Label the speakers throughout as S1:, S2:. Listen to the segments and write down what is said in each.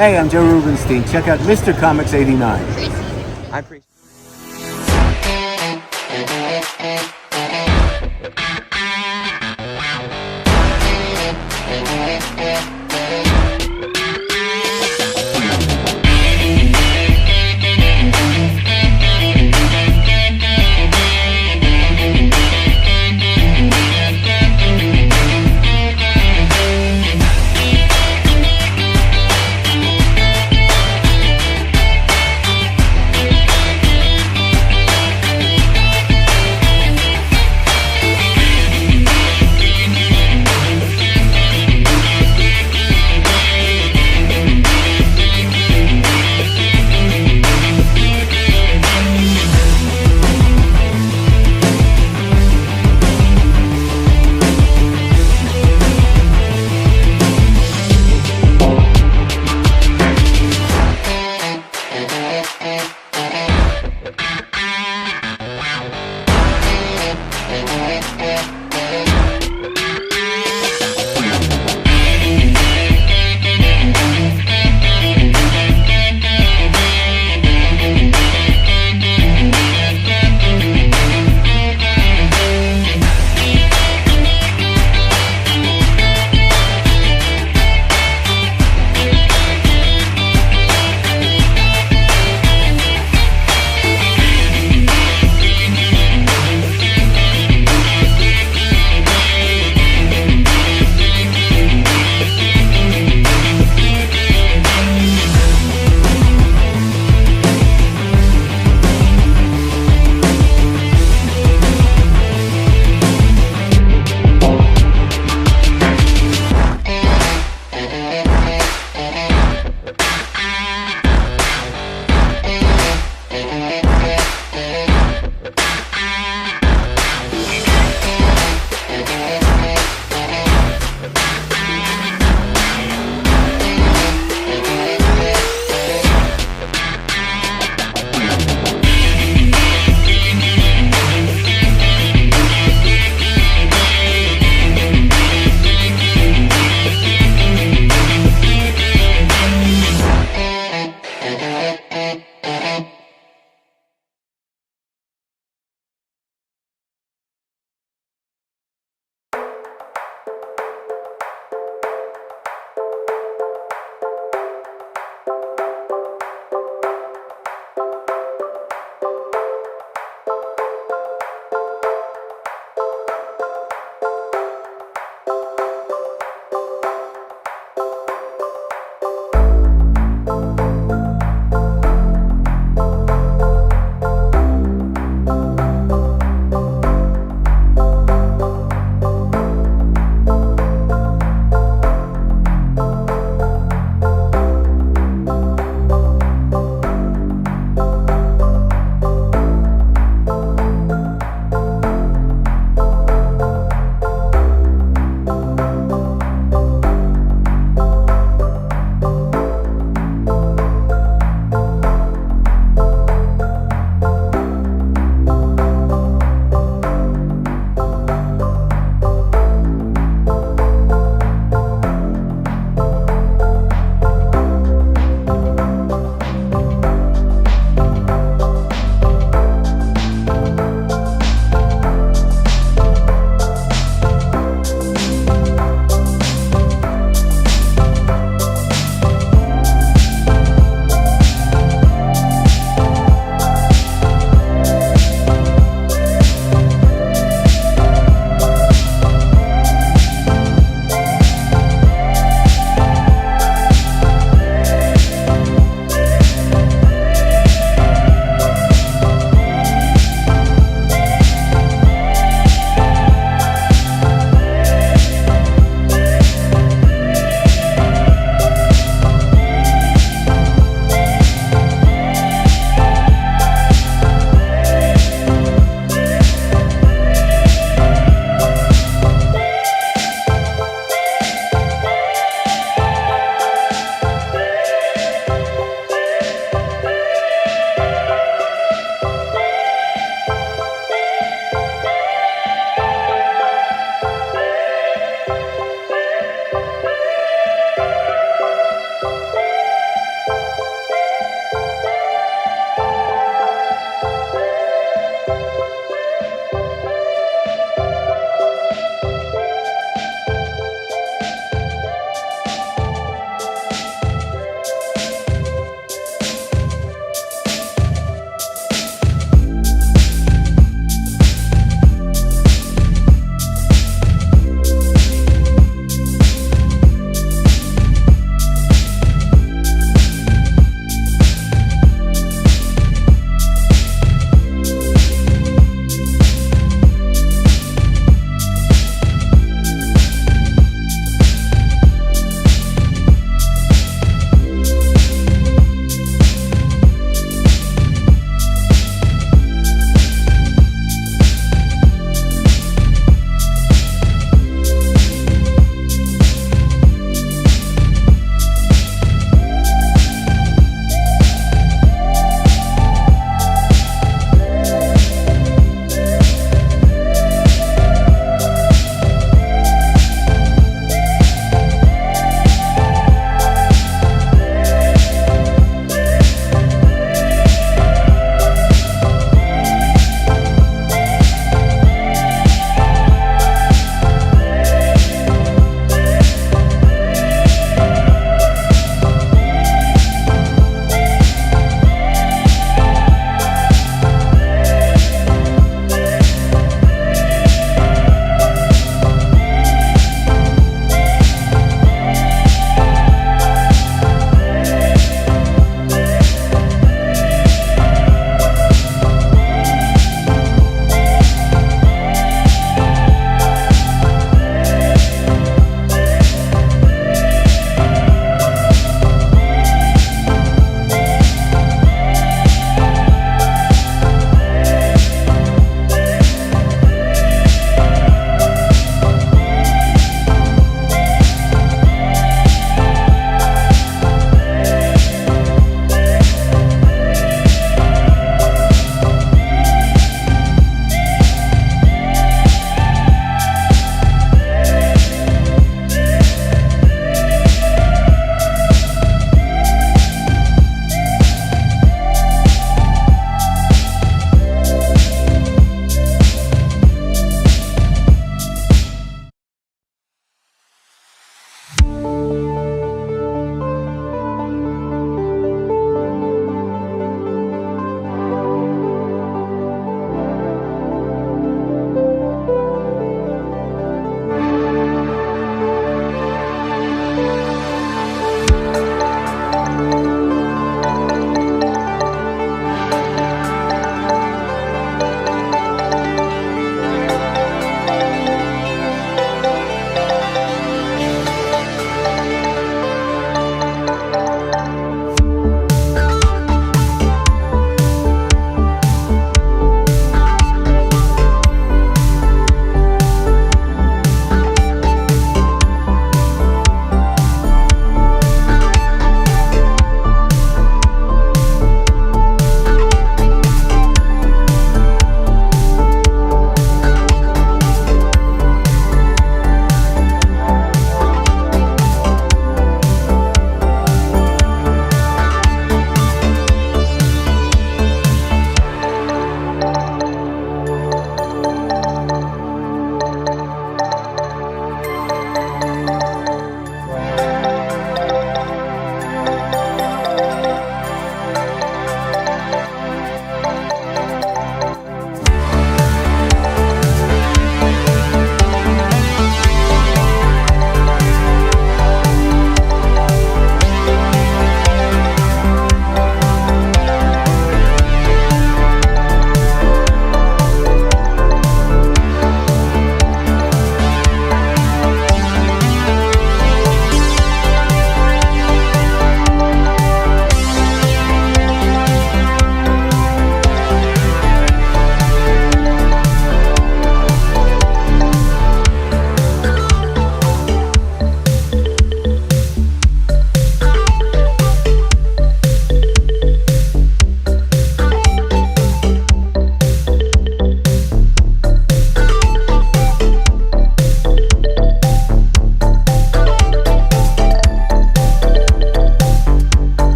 S1: Hey, I'm Joe Rubenstein. Check out Mr. Comics 89. I appreciate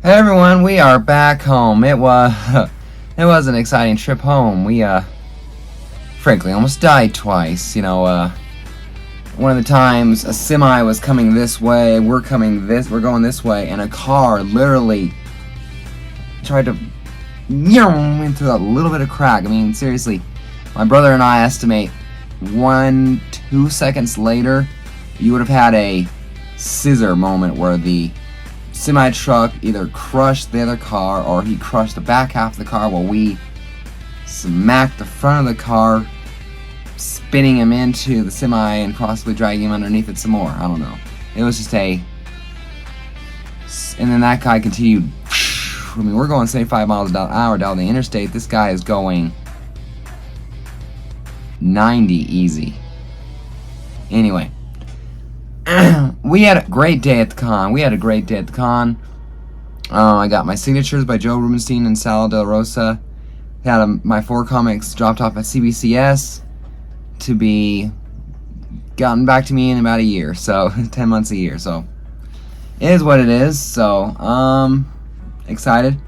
S2: Hey everyone, we are back home. It was an exciting trip home. We frankly almost died twice. One of the times a semi was coming this way, we're going this way, and a car literally tried to into that little bit of crack. I mean, seriously, my brother and I estimate 1-2 seconds later, you would have had a scissor moment where the semi truck either crushed the other car or he crushed the back half of the car while we smacked the front of the car, spinning him into the semi and possibly dragging him underneath it some more. I don't know. It was just and then that guy continued. I mean, we're going 75 miles an hour down the interstate. This guy is going 90 easy. Anyway. We had a great day at the con. I got my signatures by Joe Rubenstein and Sal De La Rosa. Had my 4 comics dropped off at CBCS to be gotten back to me in about a year. So, 10 months a year. So, it is what it is. So, excited.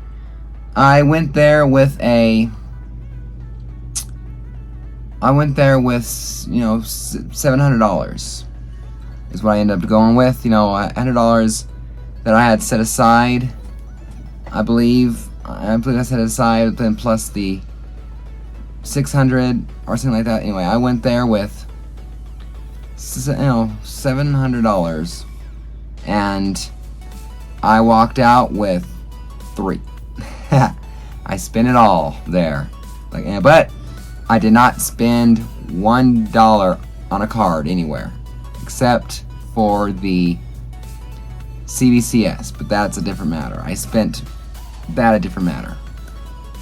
S2: I went there with $700. Is what I ended up going with. $100 that I had set aside. I believe I set aside, then plus the $600 or something like that. Anyway, I went there with $700, and I walked out with $3. I spent it all there. But I did not spend $1 on a card anywhere. Except for the CBCS, but that's a different matter. I spent that a different matter.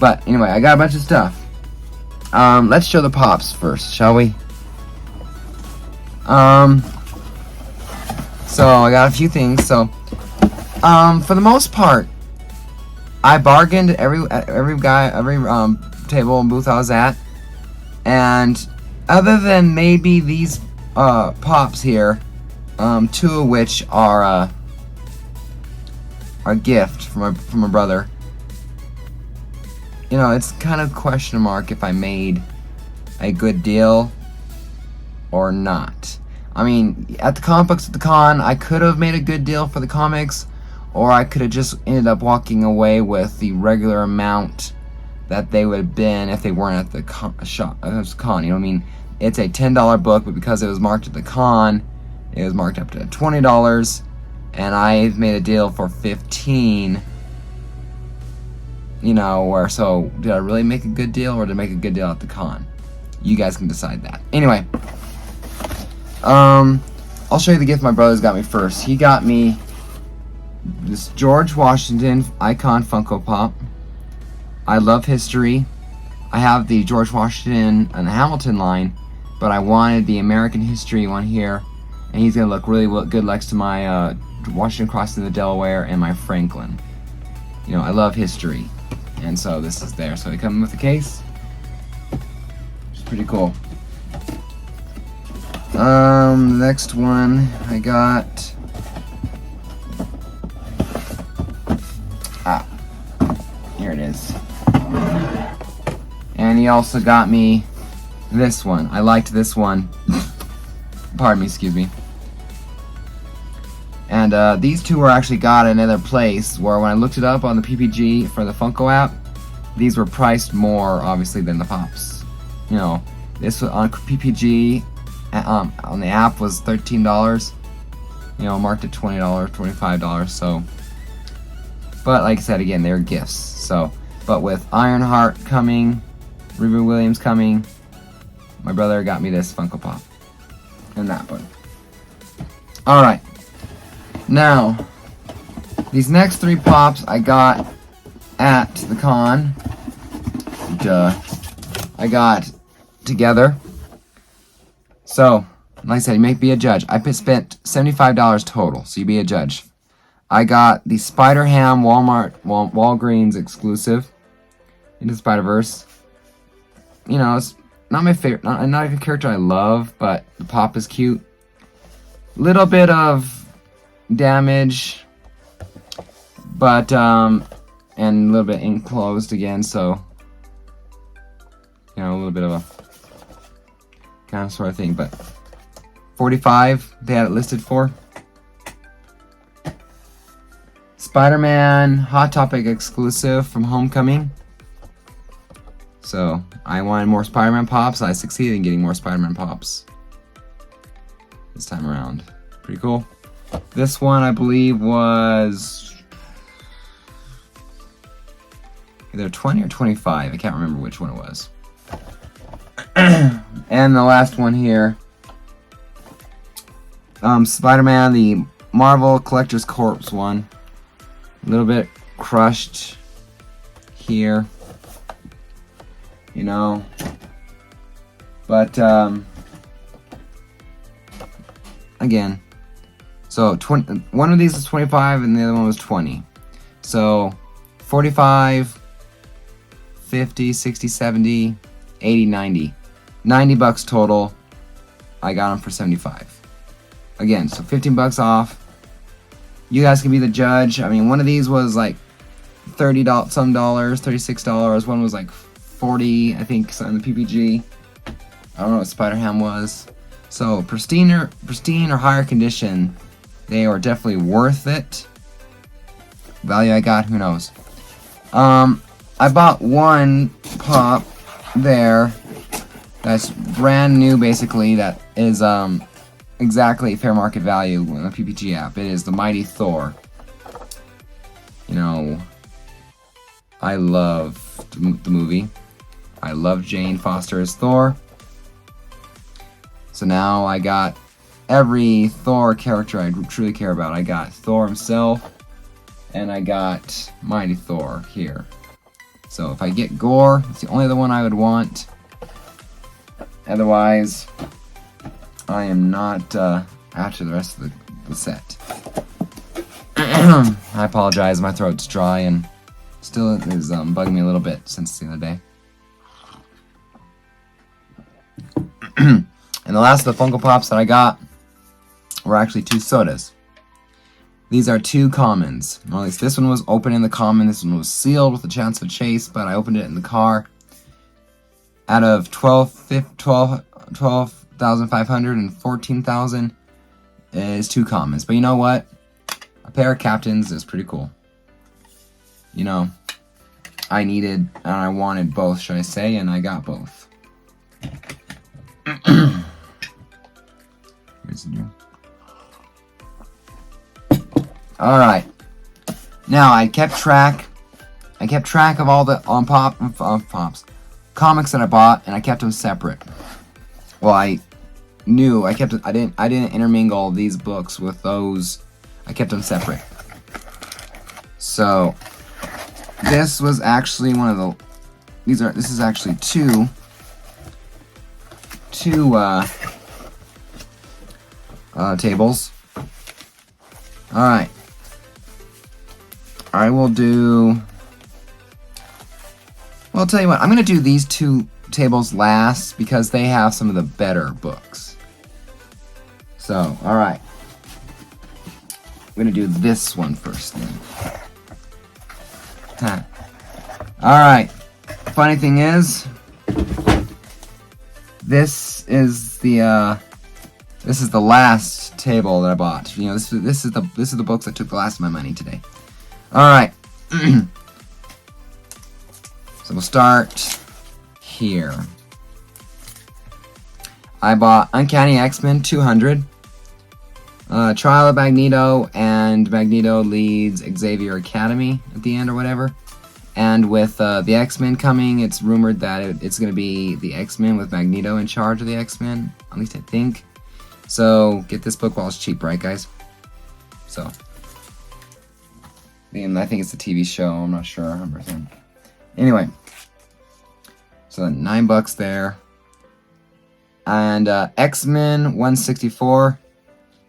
S2: But anyway, I got a bunch of stuff. Let's show the pops first, shall we? So I got a few things. So, for the most part, I bargained at every table and booth I was at, and other than maybe these pops here, 2 of which are a gift from my brother. It's kind of question mark if I made a good deal or not. I mean, at the comic books at the con, I could have made a good deal for the comics, or I could have just ended up walking away with the regular amount that they would have been if they weren't at the con. You know what I mean? It's a $10 book, but because it was marked at the con, it was marked up to $20, and I made a deal for $15. So did I really make a good deal, or did I make a good deal at the con? You guys can decide that. Anyway, I'll show you the gift my brother's got me first. He got me this George Washington icon Funko Pop. I love history. I have the George Washington and Hamilton line, but I wanted the American history one here, and he's gonna look really good next to my Washington crossing the Delaware and my Franklin. I love history, and so this is there. So they come with the case, which is pretty cool. Next one I got. Here it is. And he also got me this one. I liked this one. Pardon me, excuse me. And these 2 were actually got at another place where when I looked it up on the PPG for the Funko app, these were priced more, obviously, than the Pops. This was on PPG, on the app was $13. Marked at $20, $25, so. But like I said, again, they're gifts. So, but with Ironheart coming, Riri Williams coming, my brother got me this Funko Pop. And that one. Alright. Now, these next 3 pops I got at the con. I got together. So, like I said, you may be a judge. I spent $75 total, so you be a judge. I got the Spider-Ham Walgreens exclusive into Spider-Verse. It's not my favorite, not a character I love, but the pop is cute. Little bit of damage But, and a little bit enclosed again, so, you know, a little bit of a kind of sort of thing, but $45 they had it listed for. Spider-Man Hot Topic exclusive from Homecoming. So, I wanted more Spider-Man pops. I succeeded in getting more Spider-Man pops this time around. Pretty cool. This one, I believe, was either 20 or 25. I can't remember which one it was. And the last one here. Spider-Man, the Marvel Collector's Corpse one. A little bit crushed here. You know. But, again. So, one of these is 25 and the other one was 20. So, 45, 50, 60, 70, 80, 90. $90 total. I got them for 75. Again, so $15 off. You guys can be the judge. I mean, one of these was like $30 some dollars, $36. One was like 40, I think, on the PPG. I don't know what Spider-Ham was. So pristine or higher condition, they are definitely worth it. Value I got, who knows. I bought one pop there that's brand new, basically, that is exactly fair market value on the PPG app. It is the Mighty Thor. You know, I love the movie. I love Jane Foster as Thor. So now I got every Thor character I truly care about. I got Thor himself, and I got Mighty Thor here. So if I get Gore, it's the only other one I would want. Otherwise, I am not after the rest of the set. I apologize, my throat's dry and still is bugging me a little bit since the other day. And the last of the Funko Pops that I got were actually two sodas. These are two commons. Or at least this one was open in the common, this one was sealed with a chance of a chase, but I opened it in the car. Out of 12,500 and 14,000 is two commons. But you know what? A pair of captains is pretty cool. You know, I needed and I wanted both, should I say, and I got both. Here's the new. Alright. Now, I kept track of all the pops. Comics that I bought, and I kept them separate. Well, I didn't intermingle these books with those. I kept them separate. So this was actually one of the this is actually two tables. Alright. I will do... Well, I'll tell you what, I'm going to do these two tables last because they have some of the better books. So, alright. I'm going to do this one first then. Huh. Alright. Funny thing is, this is the last table that I bought. You know, this is the books that took the last of my money today. Alright. So we'll start here. I bought Uncanny X-Men 200. Trial of Magneto, and Magneto leads Xavier Academy at the end or whatever. And with the X-Men coming, it's rumored that it's going to be the X-Men with Magneto in charge of the X-Men. At least I think. So get this book while it's cheap, right guys? So. And I think it's a TV show, I'm not sure 100%. Anyway. So $9 there. And X-Men 164.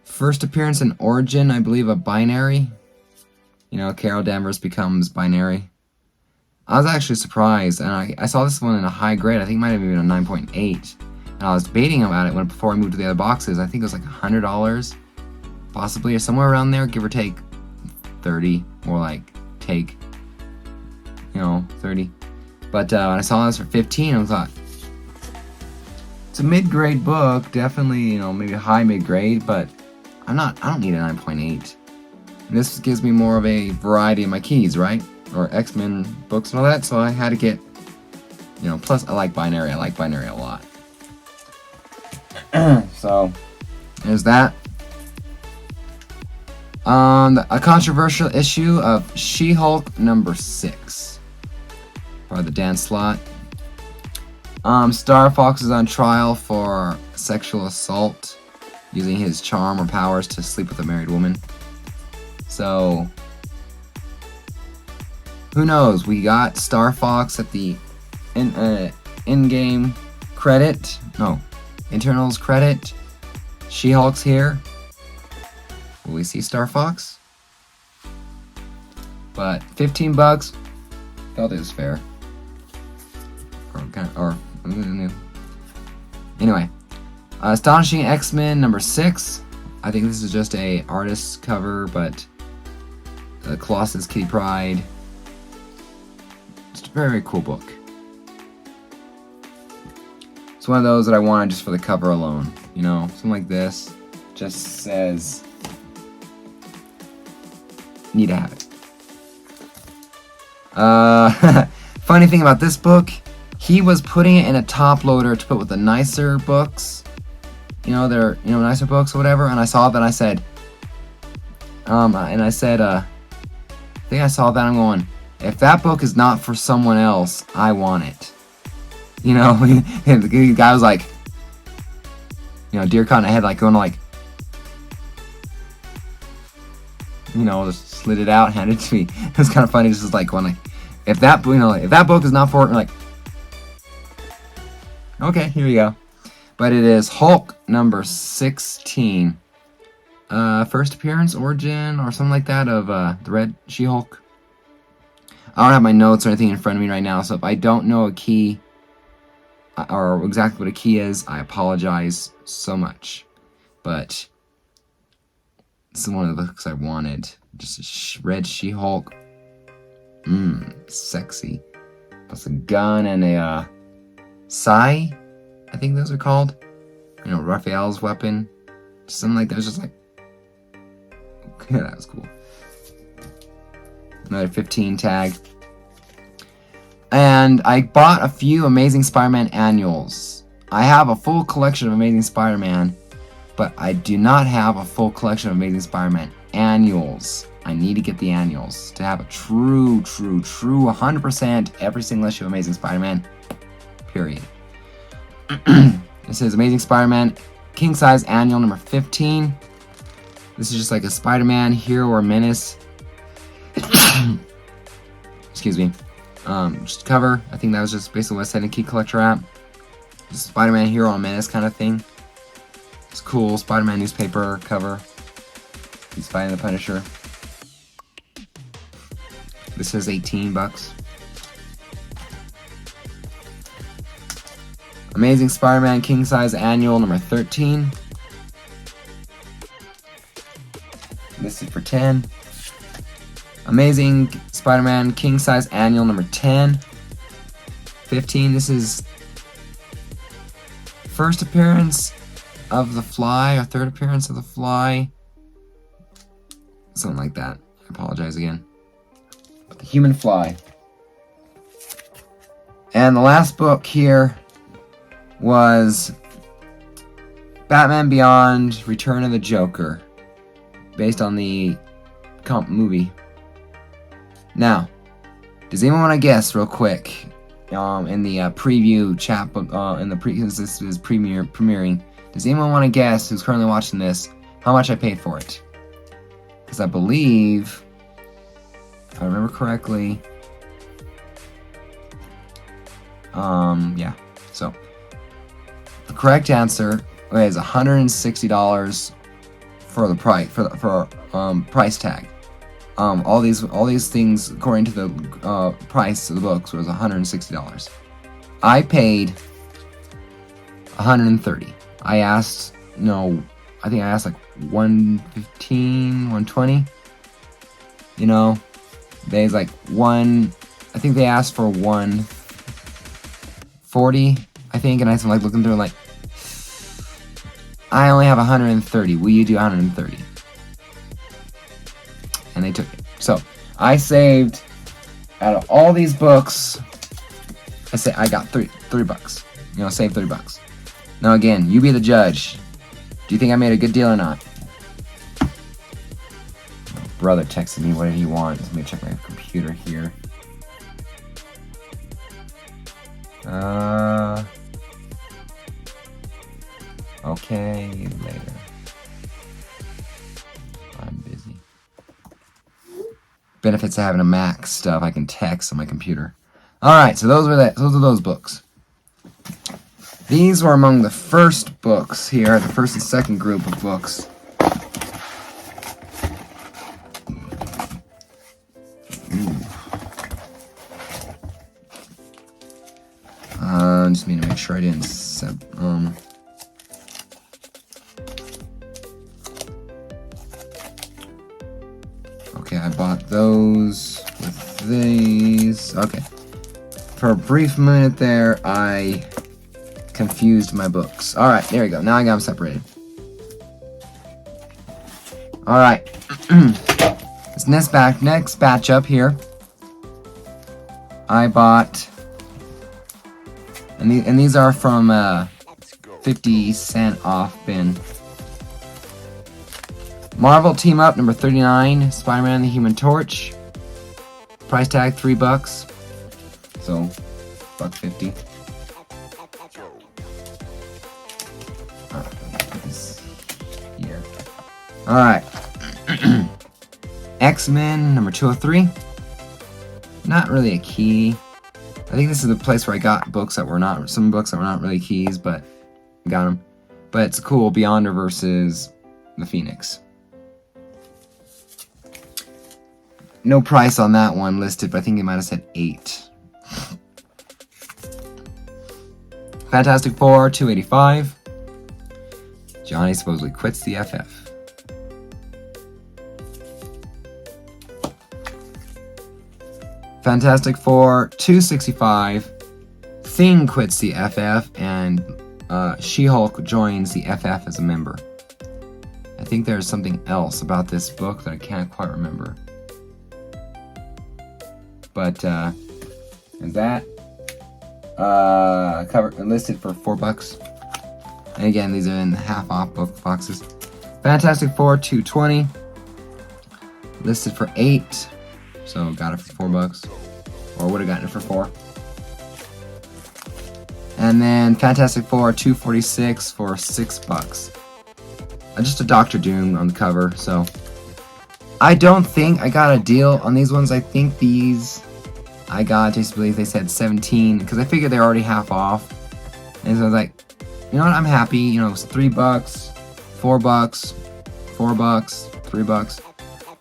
S2: First appearance in Origin, I believe a binary. You know, Carol Danvers becomes binary. I was actually surprised, and I saw this one in a high grade. I think it might have been a 9.8. And I was debating about it before I moved to the other boxes. I think it was like $100, possibly, or somewhere around there, give or take 30, more like take, 30. But when I saw this for 15, I thought, it's a mid-grade book, definitely, maybe a high mid-grade, but I don't need a 9.8. This gives me more of a variety in my keys, right? Or X-Men books and all that, so I had to get, plus I like binary a lot. So, there's that. A controversial issue of She-Hulk number 6 by the Dan Slott. Star Fox is on trial for sexual assault using his charm or powers to sleep with a married woman. So, who knows? We got Star Fox at the in-game credit. No, internals credit. She-Hulk's here. Will we see Star Fox? But $15 felt it was fair. Anyway, Astonishing X-Men number 6. I think this is just a artist's cover, but Colossus, Kitty Pryde. It's a very, very cool book. It's one of those that I wanted just for the cover alone. Something like this. Just says, need to have it. Funny thing about this book, he was putting it in a top loader to put with the nicer books. They're, nicer books or whatever. And I saw that and I said, I think I saw that, I'm going, if that book is not for someone else, I want it. The guy was like, deer caught in a head, like going like, just slid it out, handed it to me. It was kind of funny, just like going like, if that book is not for it, like, okay, here you go. But it is Hulk number 16. First appearance, origin, or something like that of the Red She-Hulk. I don't have my notes or anything in front of me right now, so if I don't know a key, or exactly what a key is, I apologize so much. But this is one of the books I wanted. Just a Red She-Hulk. Sexy. Plus a gun and a sai, I think those are called. Raphael's weapon. Something like that. It was just like, okay, that was cool. Another 15 tag. And I bought a few Amazing Spider-Man annuals. I have a full collection of Amazing Spider-Man, but I do not have a full collection of Amazing Spider-Man annuals. I need to get the annuals to have a true 100% every single issue of Amazing Spider-Man. Period. This is Amazing Spider-Man King Size Annual number 15. This is just like a Spider-Man Hero or Menace. Excuse me. Just cover. I think that was just basically what I said in Key Collector app. Just Spider-Man Hero or Menace kind of thing. It's cool. Spider-Man newspaper cover. He's fighting the Punisher. This is $18. Amazing Spider-Man King Size Annual number 13. This is for 10. Amazing Spider-Man King Size Annual number 10. 15. This is first appearance of the Fly, or third appearance of the Fly. Something like that. I apologize again. The Human Fly. And the last book here was Batman Beyond: Return of the Joker, based on the movie. Now, does anyone want to guess real quick, in the preview chat, since this is premiering, does anyone want to guess, who's currently watching this, how much I paid for it? Because I believe, if I remember correctly, yeah, so the correct answer is $160 for the price, for price tag. All these things according to the price of the books was $160. I paid $130. I think I asked like $115, $120. You know, there's like one. I think they asked for 140. I think, and I was like looking through like, I only have 130. Will you do 130? And they took it. So I saved out of all these books. I got $3. You know, save $3. Now again, you be the judge. Do you think I made a good deal or not? My brother texted me. What did he want? Let me check my computer here. Okay, later. I'm busy. Benefits of having a Mac stuff I can text on my computer. Alright, so those are those books. These were among the first books here, the first and second group of books. Just need to make sure I didn't okay, I bought those with these. Okay. For a brief minute there, I confused my books. Alright, there we go. Now I got them separated. Alright. This next batch up here, I bought, and these are from 50-cent off bin. Marvel Team Up number 39, Spider-Man the Human Torch. Price tag $3. So, $1.50. Alright. X-Men number 203. Not really a key. I think this is the place where I got books that were not, some books that were not really keys, but got them. But it's cool. Beyonder versus the Phoenix. No price on that one listed, but I think it might have said 8. Fantastic Four, $2.85. Johnny supposedly quits the FF. Fantastic Four, $2.65. Thing quits the FF, and She-Hulk joins the FF as a member. I think there's something else about this book that I can't quite remember. But, is that cover listed for $4. And again, these are in half off book boxes. Fantastic Four, $2.20. Listed for $8. So got it for $4. Or would have gotten it for $4. And then Fantastic Four, $2.46 for $6. Just a Doctor Doom on the cover, so I don't think I got a deal on these ones. I think these I got, just believe they said 17, because I figured they're already half off. And so I was like, you know what, I'm happy. You know, it's $3, $4, $4, $3.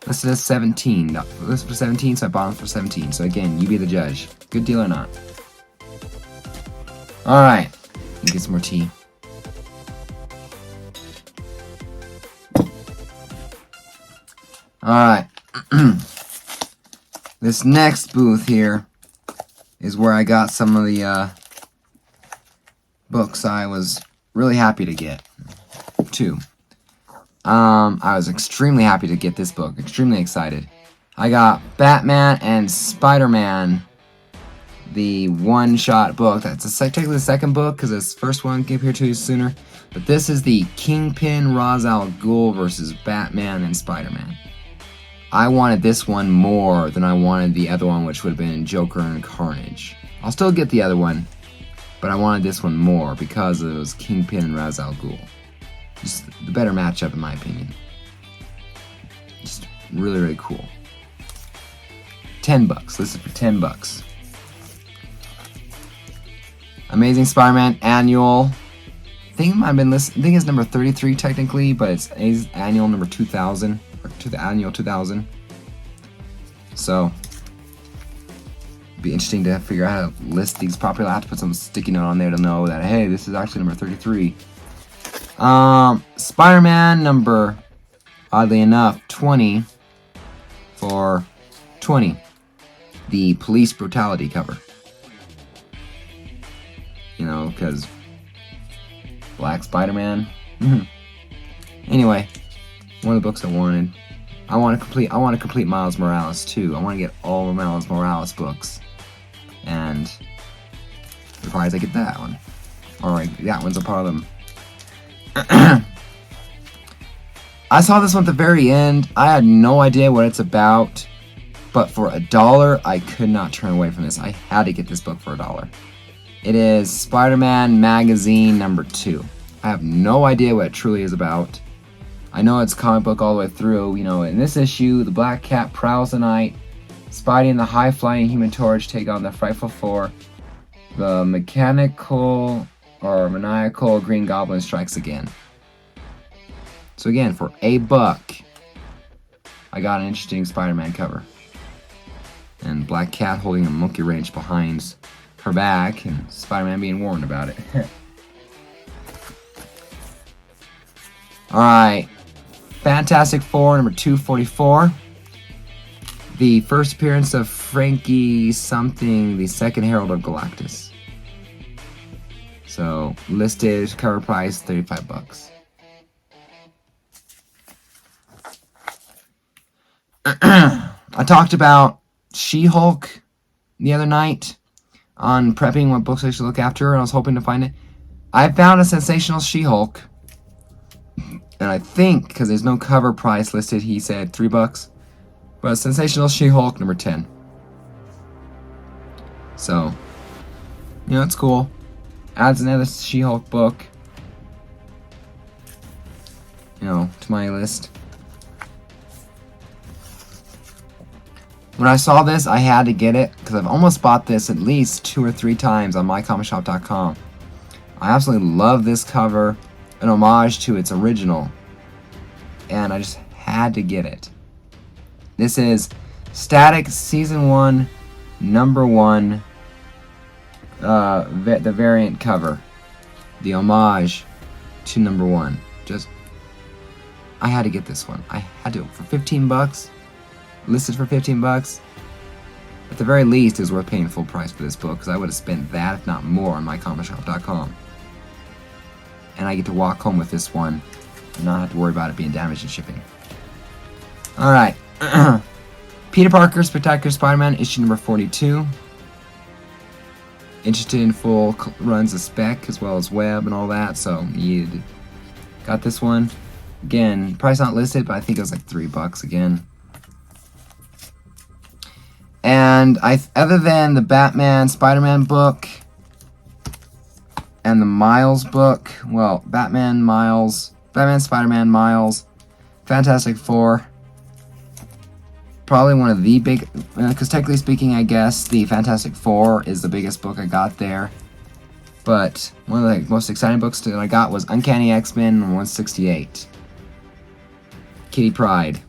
S2: Listed as 17. Listed for 17, so I bought them for 17. So again, you be the judge. Good deal or not? Alright. Get some more tea. Alright. This next booth here is where I got some of the books I was really happy to get. 2. I was extremely happy to get this book. Extremely excited. I got Batman and Spider-Man, the one-shot book. That's technically the second book because this first one came here 2 years sooner. But this is the Kingpin Ra's al Ghul versus Batman and Spider-Man. I wanted this one more than I wanted the other one, which would have been Joker and Carnage. I'll still get the other one, but I wanted this one more because it was Kingpin and Ra's al Ghul. Just the better matchup in my opinion. Just really, really cool. $10. This is for $10. Amazing Spider-Man Annual. I think it might have been listed. I think it's number 33 technically, but it's annual number 2000. Or to the annual 2000. So it'd be interesting to figure out how to list these properly. I have to put some sticky note on there to know that, hey, this is actually number 33. Spider-Man number, oddly enough, 20. for $20. The police brutality cover. You know, because Black Spider-Man. Anyway, one of the books I wanted. I want to complete Miles Morales too. I want to get all the Miles Morales books, and it requires I get that one. Alright, that one's a part of them. I saw this one at the very end. I had no idea what it's about, but for $1, I could not turn away from this. I had to get this book for $1. It is Spider-Man Magazine number 2. I have no idea what it truly is about. I know it's comic book all the way through. You know, in this issue, the Black Cat prowls the night. Spidey and the high-flying Human Torch take on the Frightful Four. The maniacal Green Goblin strikes again. So again, for $1, I got an interesting Spider-Man cover. And Black Cat holding a monkey wrench behind her back, and Spider-Man being warned about it. Alright. Fantastic Four, number 244. The first appearance of Frankie something, the second Herald of Galactus. So, listed cover price, $35. I talked about She-Hulk the other night on prepping what books I should look after, and I was hoping to find it. I found a Sensational She-Hulk, and I think, because there's no cover price listed, he said $3, but Sensational She-Hulk number 10. So, you know, it's cool. Adds another She-Hulk book, you know, to my list. When I saw this, I had to get it, because I've almost bought this at least 2 or 3 times on mycomicshop.com. I absolutely love this cover, an homage to its original, and I just had to get it. This is Static Season 1, Number 1, the variant cover, the homage to Number 1. Just, I had to get this one. I had to, for $15. Listed for $15. At the very least, it's worth paying full price for this book, because I would have spent that, if not more, on mycomicshop.com. And I get to walk home with this one and not have to worry about it being damaged in shipping. Alright. Peter Parker Spectacular Spider-Man, issue number 42. Interested in full runs of Spec as well as Web and all that, so you got this one. Again, price not listed, but I think it was like $3 again. And other than the Batman Spider-Man book and the Miles book, well, Batman Spider-Man Miles, Fantastic Four, probably one of the big, because technically speaking, I guess the Fantastic Four is the biggest book I got there. But one of the most exciting books that I got was Uncanny X-Men 168. Kitty Pryde.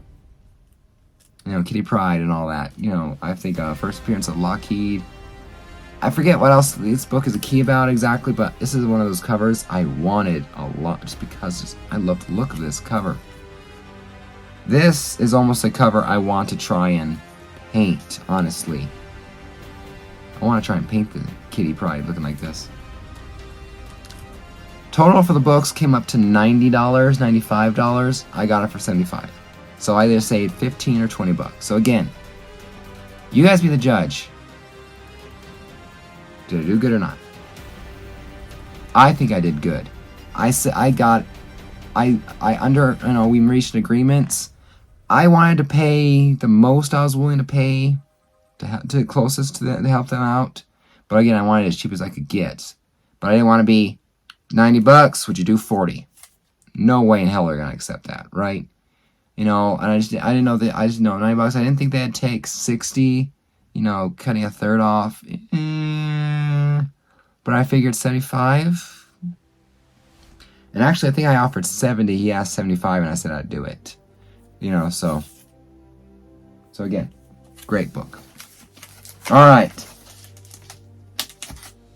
S2: You know, Kitty Pryde and all that. You know, I think first appearance of Lockheed. I forget what else this book is a key about exactly, but this is one of those covers I wanted a lot just because I love the look of this cover. This is almost a cover I want to try and paint, honestly. I want to try and paint the Kitty Pryde looking like this. Total for the books came up to $90, $95. I got it for $75. So I either saved $15 or $20. So again, you guys be the judge. Did I do good or not? I think I did good. We reached agreements. I wanted to pay the most I was willing to pay to closest to help them out. But again, I wanted it as cheap as I could get. But I didn't want to be $90. Would you do 40? No way in hell they're gonna accept that, right? You know, and I didn't know that. I just know $90. I didn't think they'd take 60. You know, cutting a third off. But I figured 75. And actually, I think I offered 70. He asked 75, and I said I'd do it. You know, so again, great book. All right.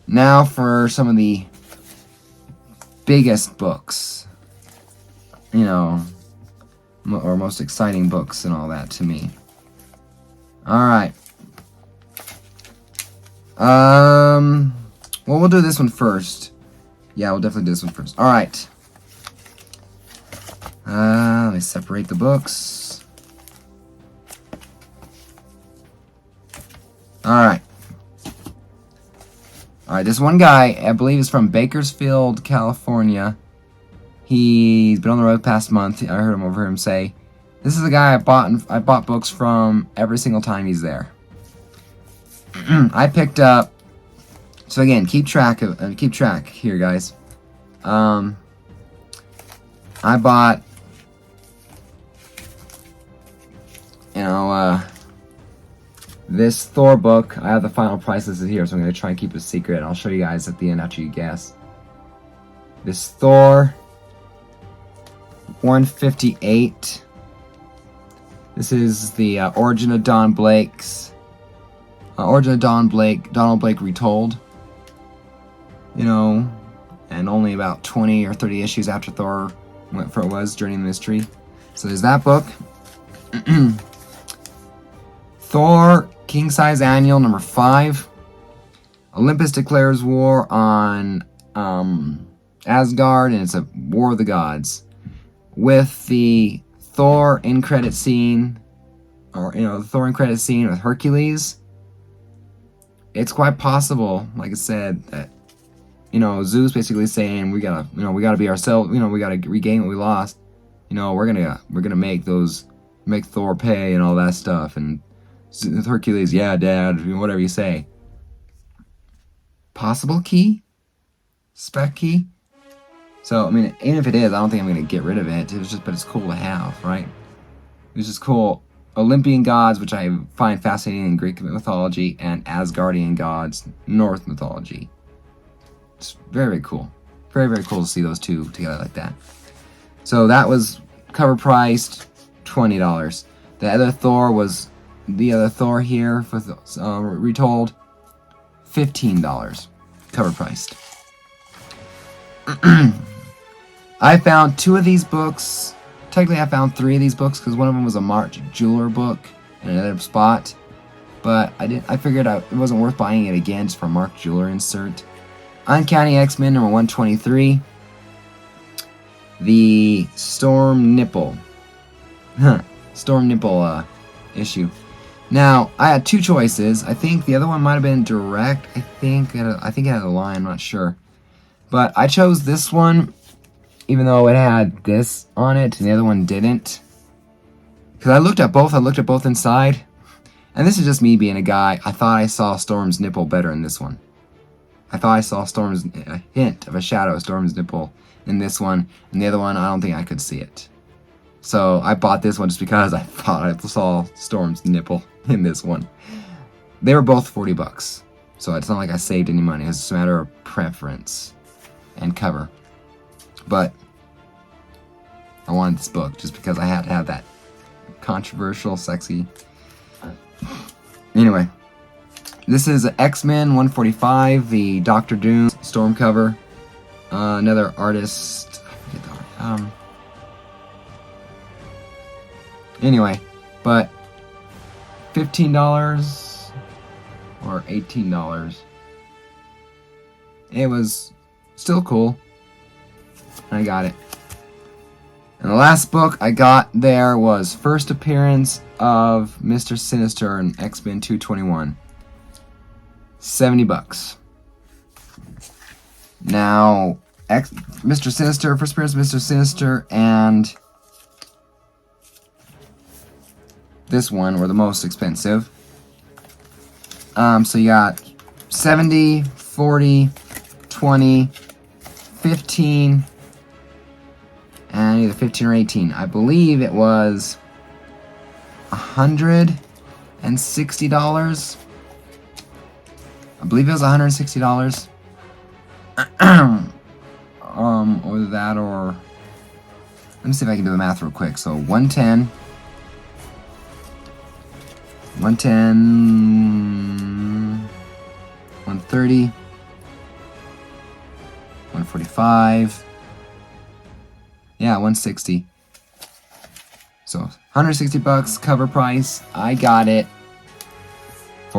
S2: Now for some of the biggest books. You know, or most exciting books and all that to me. Alright. Well, we'll do this one first. Yeah, we'll definitely do this one first. Alright. Let me separate the books. Alright. Alright, this one guy, I believe, is from Bakersfield, California. He's been on the road the past month. I heard him over him say, "This is the guy I bought books from every single time he's there." I picked up. So again, keep track here, guys. I bought, this Thor book. I have the final price listed here, so I'm going to try and keep it a secret. I'll show you guys at the end after you guess. This Thor 158. This is the Origin of Donald Blake retold. And only about 20 or 30 issues after Thor went for it was Journey in Mystery. So there's that book. Thor King Size Annual number 5. Olympus declares war on Asgard, and it's a War of the Gods. With the Thor in credit scene, the Thor in credit scene with Hercules. It's quite possible, like I said, that Zeus basically saying we gotta be ourselves. We gotta regain what we lost. We're gonna make Thor pay and all that stuff. And Hercules, yeah, Dad, whatever you say. Possible key, spec key. So even if it is, I don't think I'm gonna get rid of it. But it's cool to have, right? It's just cool. Olympian gods, which I find fascinating in Greek mythology, and Asgardian gods, Norse mythology. It's very, very cool. Very, very cool to see those two together like that. So that was cover priced $20. The other Thor here with retold, $15 cover priced. I found 2 of these books. Technically, I found 3 of these books because one of them was a Mark Jeweler book in another spot. But I figured it wasn't worth buying it again just for Mark Jeweler insert. Uncanny X-Men number 123. The Storm Nipple. Storm Nipple issue. Now, I had 2 choices. I think the other one might have been direct. I think it had a line, I'm not sure. But I chose this one, even though it had this on it, and the other one didn't. Because I looked at both inside. And this is just me being a guy. I thought I saw Storm's nipple better in this one. I thought I saw a hint of a shadow of Storm's nipple in this one. And the other one, I don't think I could see it. So I bought this one just because I thought I saw Storm's nipple in this one. They were both $40. So it's not like I saved any money. It's just a matter of preference and cover. But I wanted this book just because I had to have that controversial, sexy. Anyway, this is X-Men 145, the Doctor Doom Storm cover. Another artist. I forget the art. Anyway, but $15 or $18. It was still cool. I got it. And the last book I got there was first appearance of Mr. Sinister in X-Men 221. $70. Now, Mr. Sinister, first appearance of Mr. Sinister, and this one were the most expensive. So you got 70, 40, 20, 15, and either 15 or 18. I believe it was $160. I believe it was $160. Or that, or let me see if I can do the math real quick. So 110, 130, 145. Yeah, 160. So $160 cover price. I got it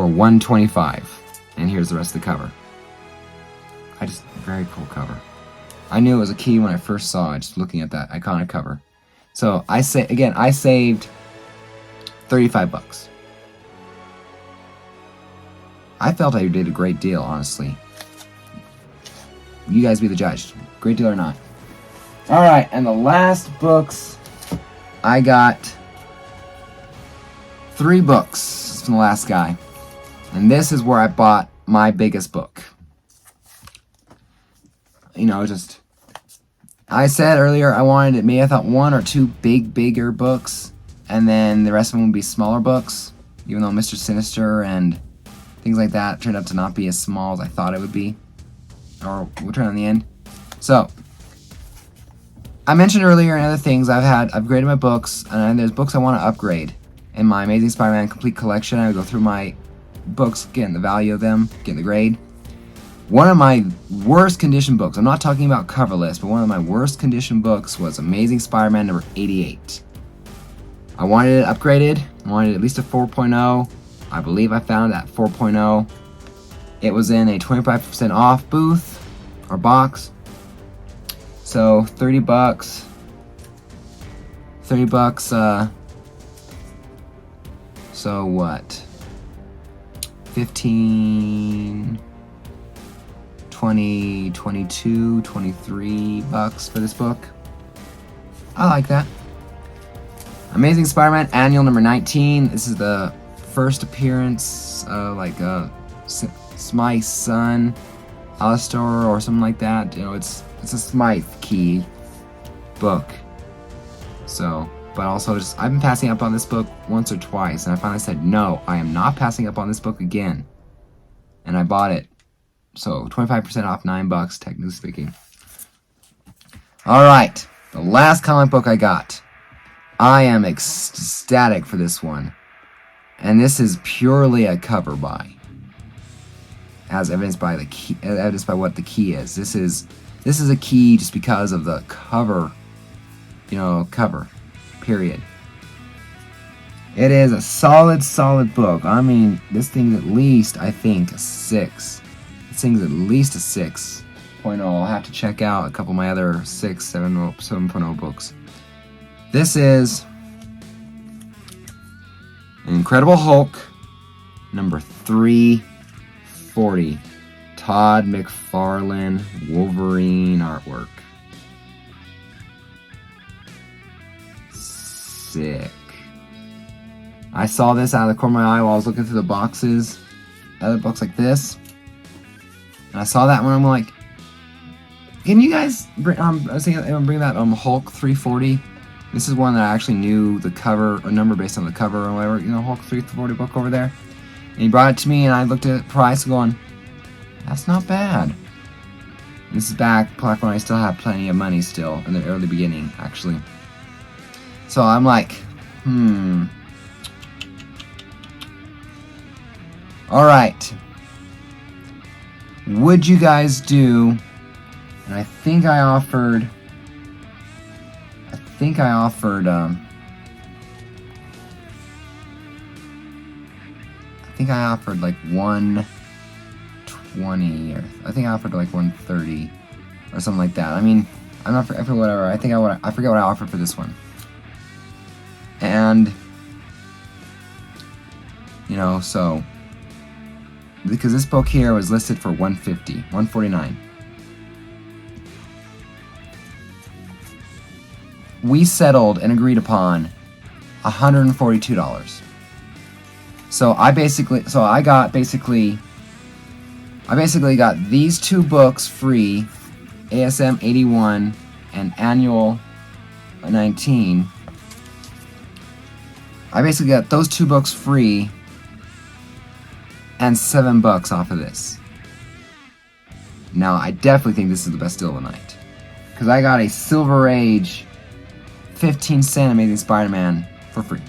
S2: for $125. And here's the rest of the cover. Very cool cover. I knew it was a key when I first saw it, just looking at that iconic cover. So I saved $35. I felt I did a great deal, honestly. You guys be the judge. Great deal or not. Alright, and the last books, I got 3 books from the last guy. And this is where I bought my biggest book. I said earlier I wanted I thought 1 or 2 bigger books, and then the rest of them would be smaller books, even though Mr. Sinister and things like that turned out to not be as small as I thought it would be, or would turn out in the end. So, I mentioned earlier in other things, I've upgraded my books, and there's books I want to upgrade. In my Amazing Spider-Man Complete Collection, I would go through my books, getting the value of them, getting the grade. One of my worst condition books, I'm not talking about coverless, but one of my worst condition books was Amazing Spider-Man number 88. I wanted it upgraded. I wanted at least a 4.0. I believe I found that 4.0. It was in a 25% off booth, or box. So, $30. $30, so what? 15... 20, 22, 23 bucks for this book. I like that. Amazing Spider-Man Annual number 19. This is the first appearance of Smythe's son, Alistair, or something like that. It's a Smythe key book. So, but also I've been passing up on this book once or twice, and I finally said, no, I am not passing up on this book again. And I bought it. So, 25% off, $9, technically speaking. Alright, the last comic book I got. I am ecstatic for this one. And this is purely a cover buy. As evidenced by what the key is. This is a key just because of the cover. Cover. Period. It is a solid book. I mean, this thing's at least, I think, a 6. This thing's at least a 6.0. I'll have to check out a couple of my other 7.0 books. This is Incredible Hulk, number 340. Todd McFarlane Wolverine artwork. Sick. I saw this out of the corner of my eye while I was looking through the boxes. Other books like this. And I saw that one, I'm like, can you guys bring that Hulk 340? This is one that I actually knew the cover, a number based on the cover or whatever, Hulk 340 book over there. And he brought it to me, and I looked at the price going, that's not bad. This is back when I still have plenty of money still, in the early beginning, actually. So I'm like, Alright. Would you guys do, and I think I offered like 120, or I think I offered like 130 or something like that. I mean, I'm not for whatever. I forget what I offered for this one. And so because this book here was listed for $149. We settled and agreed upon $142. So I basically got these 2 books free, ASM 81 and Annual 19. I basically got those 2 books free and $7 off of this. Now, I definitely think this is the best deal of the night. Because I got a Silver Age 15-cent Amazing Spider-Man for free.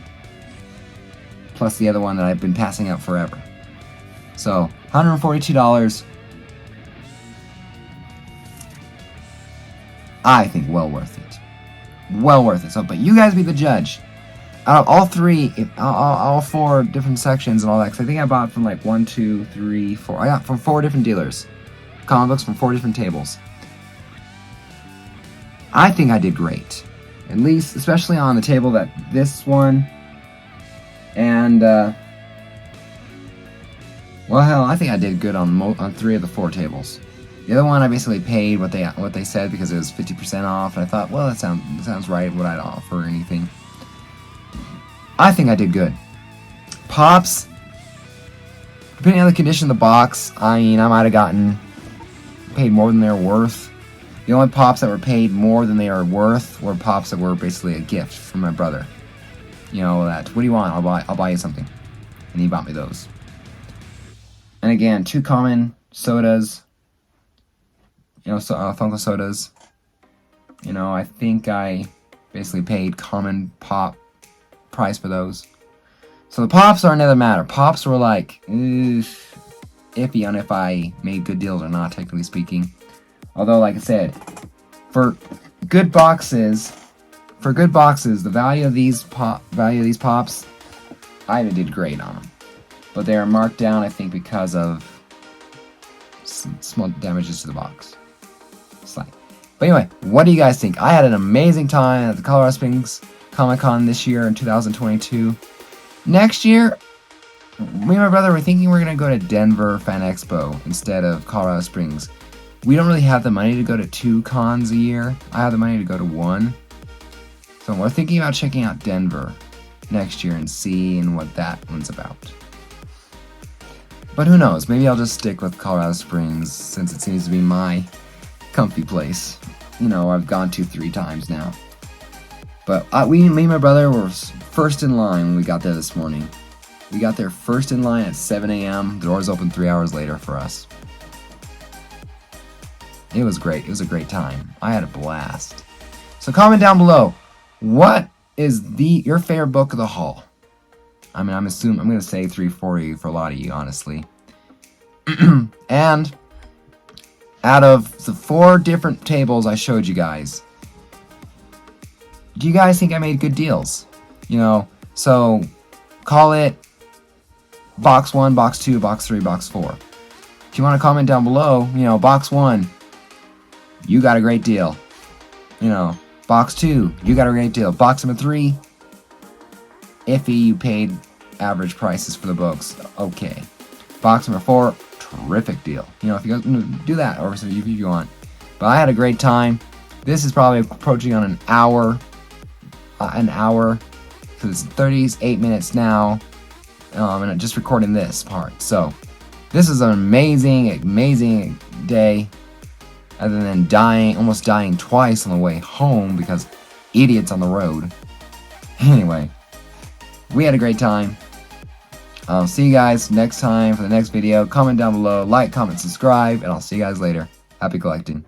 S2: Plus the other one that I've been passing out forever. So, $142. I think well worth it. Well worth it. So, but you guys be the judge. out of all three, all four different sections and all that, because I think I bought from like 1, 2, 3, 4. I got from 4 different dealers. Comic books from 4 different tables. I think I did great. At least, especially on the table that this one, and, well, hell, I think I did good on 3 of the 4 tables. The other one, I basically paid what they said because it was 50% off, and I thought, well, that sounds right, what I'd offer or anything. I think I did good. Pops, depending on the condition of the box, I mean, I might have paid more than they're worth. The only Pops that were paid more than they are worth were Pops that were basically a gift from my brother. You know, that, what do you want? I'll buy you something. And he bought me those. And again, 2 common sodas. You know, Funko sodas. You know, I think I basically paid common Pop price for those. So the Pops are another matter. Pops were like, iffy on if I made good deals or not, technically speaking. Although, like I said, for good boxes, the value of these Pops, I did great on them. But they are marked down, I think, because of some small damages to the box. Slight. But anyway, what do you guys think? I had an amazing time at the Colorado Springs Comic-Con this year in 2022. Next year, me and my brother were thinking we're going to go to Denver Fan Expo instead of Colorado Springs. We don't really have the money to go to 2 cons a year. I have the money to go to 1. So we're thinking about checking out Denver next year and seeing what that one's about. But who knows? Maybe I'll just stick with Colorado Springs since it seems to be my comfy place. You know, I've gone to 3 times now. But me and my brother were first in line when we got there this morning. We got there first in line at 7 a.m. The doors opened 3 hours later for us. It was great. It was a great time. I had a blast. So comment down below. What is your favorite book of the haul? I mean, I'm going to say 340 for a lot of you, honestly. And out of the 4 different tables I showed you guys, do you guys think I made good deals? You know, so call it box 1, box 2, box 3, box 4. If you want to comment down below, you know, box 1, you got a great deal. You know, box 2, you got a great deal. Box number 3, iffy, you paid average prices for the books. Okay. Box number 4, terrific deal. You know, if you guys do that, or if you want. But I had a great time. This is probably approaching on an hour. Because it's 38 minutes now. And I'm just recording this part. So, this is an amazing day. Other than almost dying twice on the way home because idiots on the road. Anyway, we had a great time. I'll see you guys next time for the next video. Comment down below, like, comment, subscribe, and I'll see you guys later. Happy collecting.